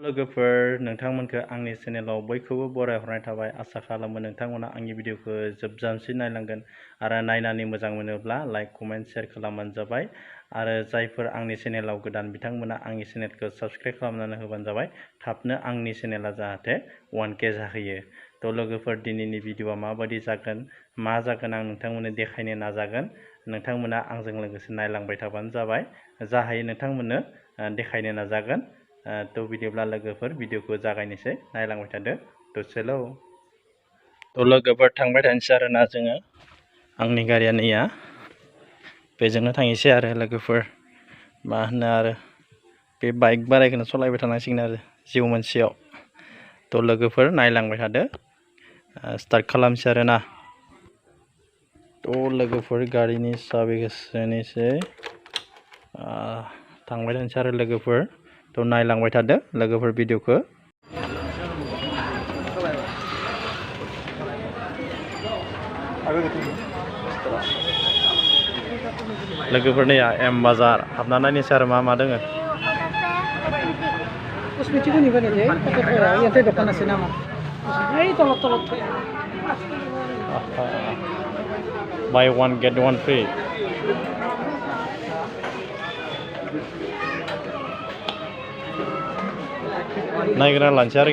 लोगोफोर नोंथांमोनखौ आंनि चेनेलाव बयखौबो बरायहरनाय थाबाय। आसा खालामो नोंथांमोना आंनि भिडिअखौ जोबजासिम नायलांगोन आरो नायनानै मोजां मोनोब्ला लाइक कमेन्ट शेयार खालामबानो जाबाय। आरो जायफोर आंनि चेनेलाव गोदान बिथांमोना आंनि चेनेलखौ साबस्क्राइब खालामनानै होबानो जाबाय। थाबनो आंनि चेनेला जाहाथे 1K जाहैयो। थ' लोगोफोर दिनैनि भिडिअआ माबायदि जागोन मा जागोन आं नोंथांमोननो देखायनो नाजागोन। नोंथांमोना आंजों लोगोसे नायलांबाय थाबानो जाबाय। जा हायो नोंथांमोननो देखायनो नाजागोन। थ' बिदिब्ला लोगोफोर भिडिअखौ जागायनोसै, नायलांबाय थादो दसेल'। थ' लोगोफोर थांबाय थानोसै आरोना जोङो। आंनि गारिया नैया बेजोंनो थांनोसै आरो लोगोफोर मा होनो आरो बे बाइक बारायखौनो सालायबाय थानांसिगोन आरो जिउ मोनसेयाव। थ' लोगोफोर नायलांबाय थादो, स्टार्ट खालामसै आरोना। थ' लोगोफोर गारिनि साबिखौ सोनोसै, थांबाय थानोसै आरो लोगोफोर। थ' नायलांबाय थादो लोगोफोर भिडिअखौ। लोगोफोर नै एम बाजार हाबना नायनोसै आरो मा दोङो। बाय वान गेट वान फ्रि। नायग्रा लानोसै आरो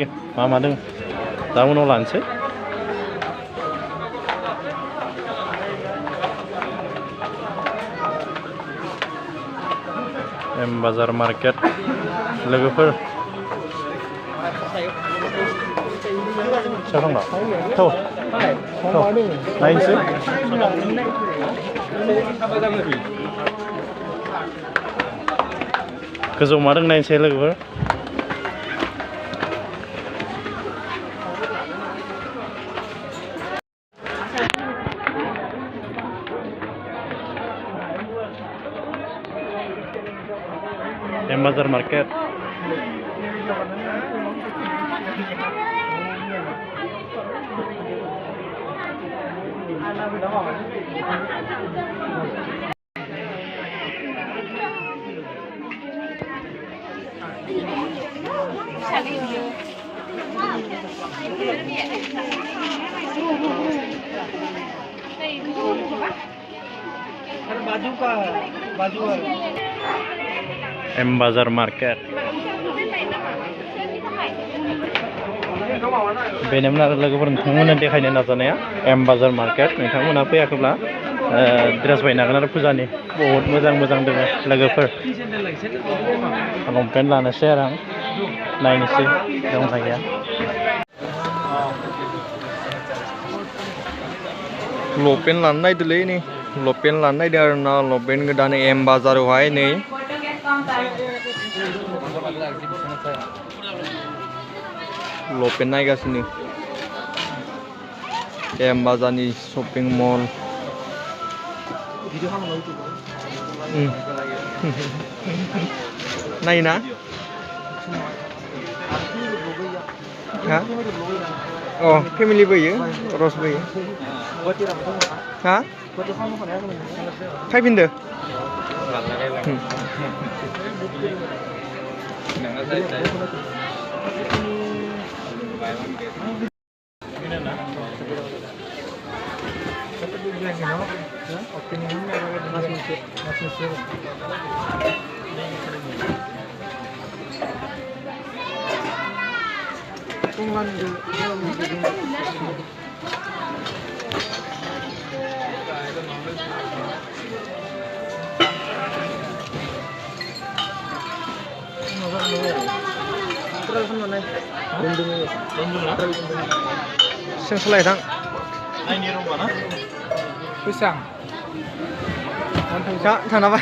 मा दोङो, दा उनाव लानोसै। एम बाजार मार्केट लोगोफोर नायनोसै। गोजौ मा दं नायनोसै लोगोफोर। एम बाजार मार्केट एम बाजार मार्केट बेनोमोन आरो लोगोफोर नोंथांमोननो देखायनो नाजानाया। एम बाजार मार्केट नोंथांमोना फैयाखैब्ला ड्रेस बायनो हागोन आरो फुजानि बहुद मोजां दङ लोगोफोर। लंपेन्ट लानोसै आरो आं, नायनोसै दंना गैया। लंपेन्ट लानो नायदोंलै नै, लंपेन्ट लानो नायदों आरो ना। लंपेन्ट गोदान एम बाजारावहाय नै लंपेन्ट नायगासिनो। एम बाजारनि शपिं मल। नायोना हा अ फेमिलि बोयो रस बोयो हा फाइभिनदो Sing selai dang. Ini rumah mana? Pisang. Kak, sana apa?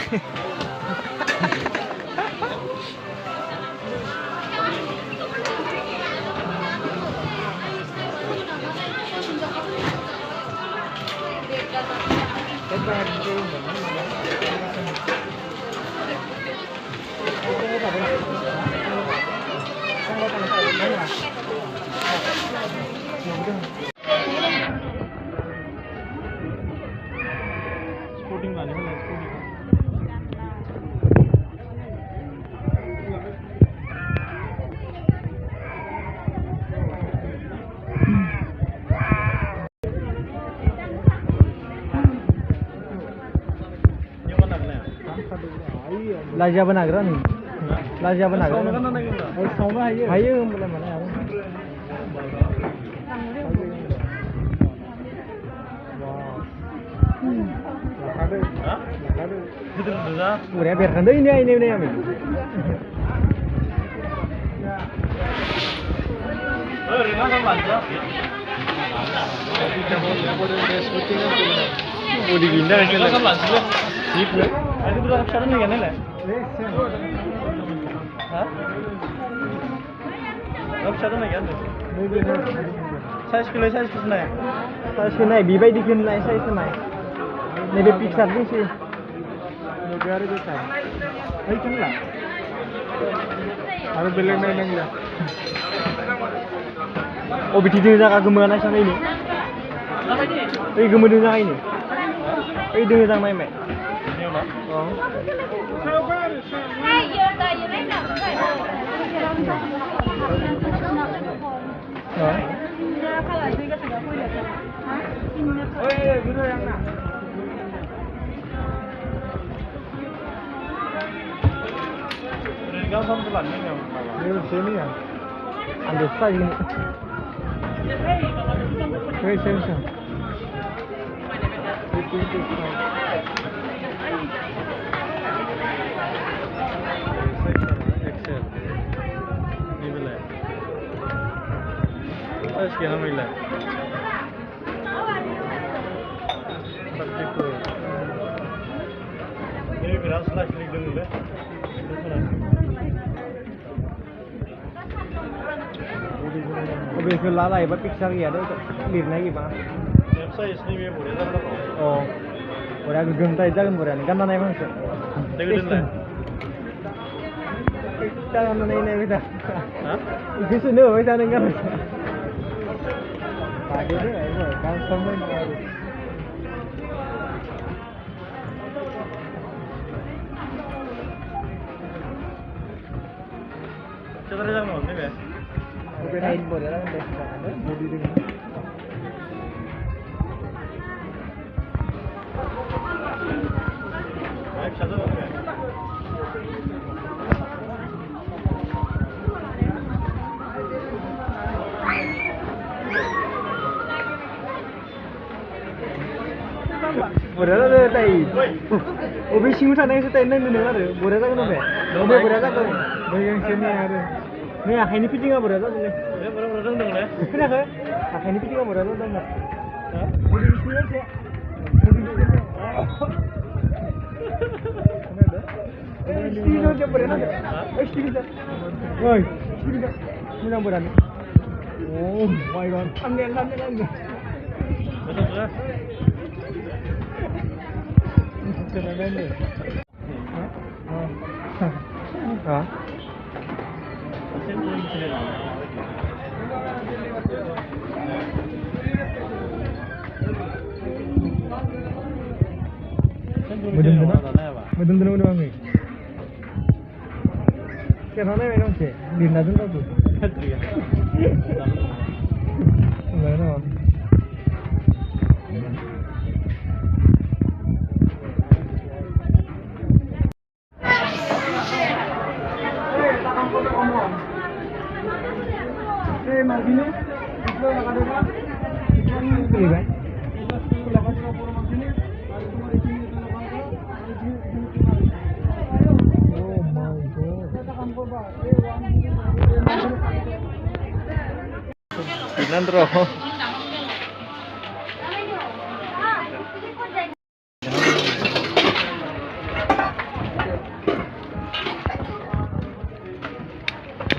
Sporting lah, ni mana sporting. लाजियाबो नागिरा nih लाजियाबो नागिरा सावनो हायो होमबालाय माने आरो Udah biarkan deh ini ami. Mau digindar aja lah. Sip lah. Itu berapa sekarang nih kan lah? Hah? Berapa sekarang nih kan? Size kilo naik. Size kilo naik. Bibai dikin naik size naik. Nebe Pixar din sih. Negara itu kan. Ayo kan lah. Harus beleg neng lah. Oh bikin jaga gemuran sama ini. Apa ini? Gemuran jaga ini. Dengan jaga main main. Oh. Kan sama telannya yang ini sini ya. Ada size ini. Wei sensa. Excel. Ini boleh. Sekian boleh. Praktik. Ini beras lah klik dulu deh. Bây giờ lá này bắt Pixar gì đó liền này gì mà website ini dia boleh tak tahu oh boleh aku gentai jalan boleh ni kan mana emang sih tegak dulu kita mana ini kita hah itu sudah kita dengar tadi ni kan sampai Coba lihat mau ni be Lain boleh lah kan body dengan baik satu okey boleh lah tay obi sing sana itu tay nang nang ada boleh lah kan be obi boleh lah kan boleh yang sini ada nih ini piting apa berada sini? Ya berada dong deh. Kenapa? Ini piting apa berada dong? Hah? Udah bismillah sih. Sini aja berada. Sini aja. Woi, sini aja. Mana berada? Oh my god. Ambil. Betul lah. Kenapa ni? Hah? Betul-betul udah bangun. Kenapa ni macam ni? Di nazar tu. Betul. Mana? Margine, itu nak ada apa? Ini kan? Oh my god. Inandro.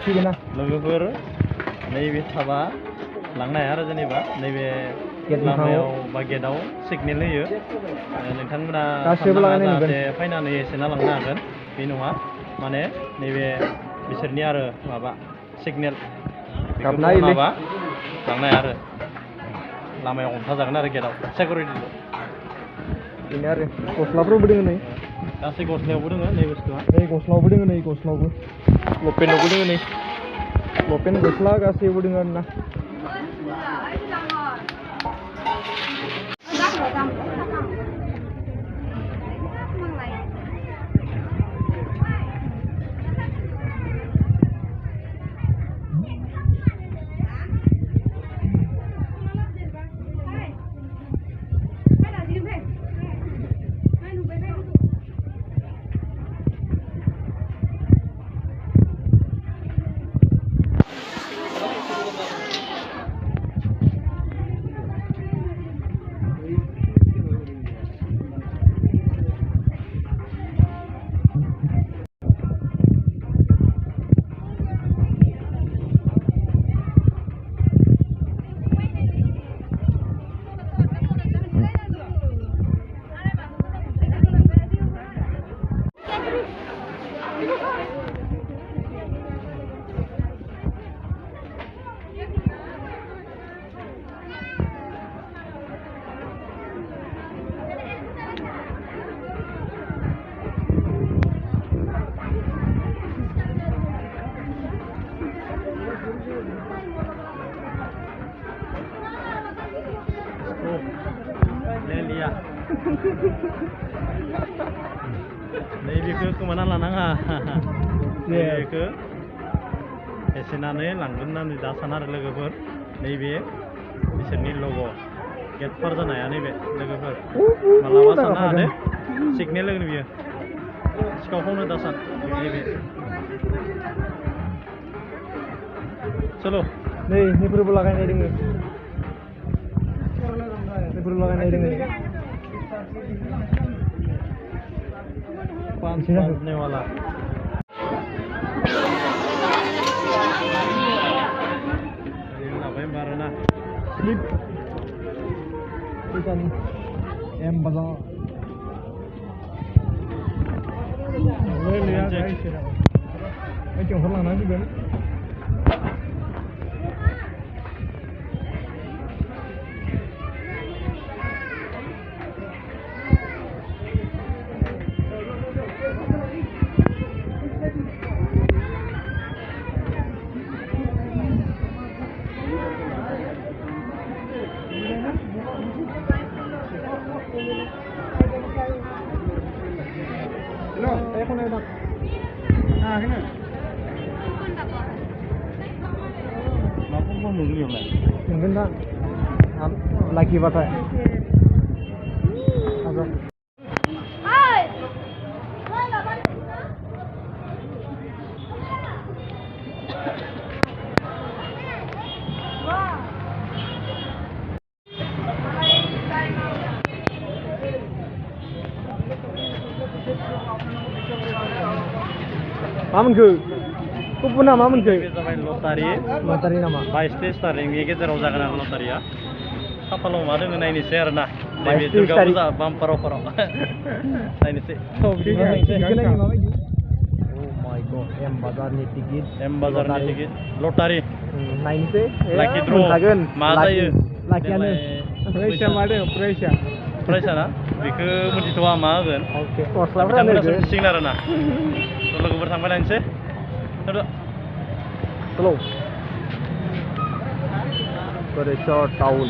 Gimana? Logofor. नैबे थाबा लांनो हाया आरो जेनेबा नैबे लामायाव बा गेटआव signal होयो नोंथांमोना जाहाथे फैनानै एसेना लांनो हागोन बे नङा माने नैबे बिसोरनि आरो माबा सिगनेल बेखौ माबा लांनो हाया आरो लामायाव हमथाजागोन आरो गेटआव सिकिउरिटिखौ बेनो आरो गस्लाफोरबो दोङो नै गासै गस्लायावबो दोङो नै बुस्थुआ नै गस्लायावबो दोङो नै गस्लायावबो लपेनावबो दोङो नै Lopen gosla kasih dengan nah. Lelia. Nैबेखौ खोमाना लानाङा नैबेखौ एसेनानै लांगोन होननानै दा सान आरो लोगोफोर नैबे बिसोरनि लग' गेट पार जानाया नैबे लोगोफोर मालाबा साननो हादो सिगनेल होगोन बियो सिखाव खावनो दा सान नैबे चलो नै बेफोरबो लागायनाय दोङो बेफोरबो लागायनाय दोङो पांच ने वाला लाबाय बारोना स्लिप फैसानि एम बाजार ओइथिं हरलांनांसिगोन এখন একদম হ্যাঁ এখানে माखौ मोनगोन मोनगोन दा लाखिबाथाय मा मोनखो कुपना मा मोनखो बे जाबाय लटारि लटारि नामा 22 तारिखनि गेजेराव जागोन आरो लटारिया खाफालाव मा दोङो नायनोसै आरो ना 22 नैबे दुर्गा तारिख। फुजा बाम्पार अफाराव नायनोसै माबायदि अ माय गड एम बाजारनि टिकेट एम बाजारनि टिकेट लटारि नायनोसै लाखि द्र' मोनखागोन मा जायो लाखियानो प्राइसा मा दङ प्राइसा प्राइसा ना बेखौ मिथिथ'वा मा होगोन अके बिथांमोना गस्लाफोरा मिथिसिगोन आरो ना लोगोफोर थांबाय नायनोसै चलो Koresha Town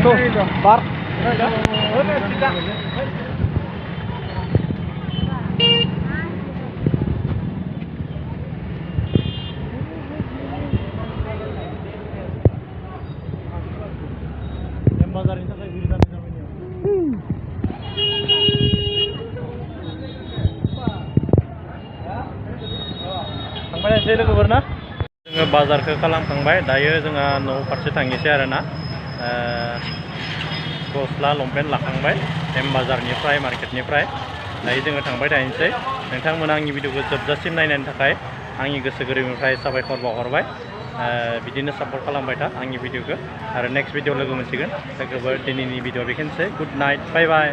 tuh bar बाजारनि थाखाय भिर जानाय जाबाय थांबाय नायसै लोगोफोर ना जोङो बाजारखौ खालामखांबाय दायो जोंहा न' फारसे थांनोसै आरो ना गस्ला लंपेन्ट लाखांबाय एम बाजारनिफ्राय मार्केटनिफ्राय दायो जोङो थांबाय थानोसै नोंथांमोना आंनि भिडिअखौ जोबजासिम नायनायनि थाखाय आंनि गोसो गोरबोनिफ्राय साबायखर बावहरबाय बिदिनो सापर्ट खालामबाय था आंनि भिडिअखौ आरो नेक्स्ट भिडिअ लोगो मोनसिगोन लोगोफोर दिनैनि भिडिअ बेखिनिसै गुड नाइट बाय बाय